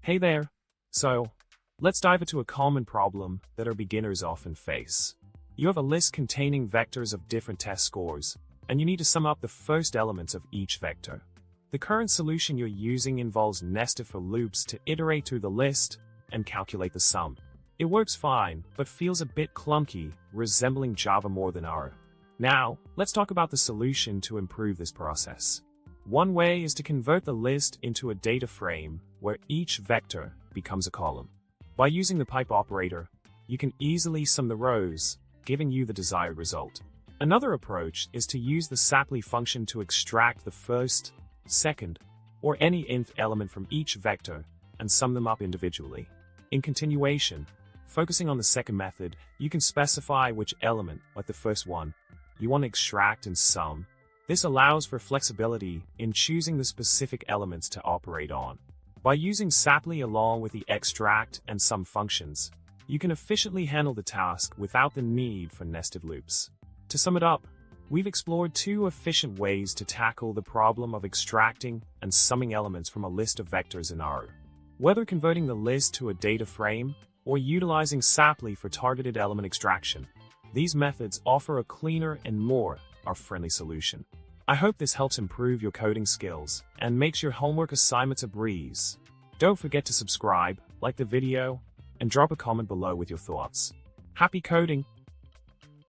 Hey there! So, let's dive into a common problem that our beginners often face. You have a list containing vectors of different test scores, and you need to sum up the first elements of each vector. The current solution you're using involves nested for loops to iterate through the list and calculate the sum. It works fine, but feels a bit clunky, resembling Java more than R. Now, let's talk about the solution to improve this process. One way is to convert the list into a data frame where each vector becomes a column. By using the pipe operator, you can easily sum the rows, giving you the desired result. Another approach is to use the sapli function to extract the first, second, or any nth element from each vector and sum them up individually. In continuation, focusing on the second method, you can specify which element, like the first one, you want to extract and sum. This allows for flexibility in choosing the specific elements to operate on. By using sapli along with the extract and sum functions, you can efficiently handle the task without the need for nested loops. To sum it up, we've explored two efficient ways to tackle the problem of extracting and summing elements from a list of vectors in R. Whether converting the list to a data frame or utilizing sapli for targeted element extraction, these methods offer a cleaner and more R-friendly solution. I hope this helps improve your coding skills and makes your homework assignments a breeze. Don't forget to subscribe, like the video, and drop a comment below with your thoughts. Happy coding!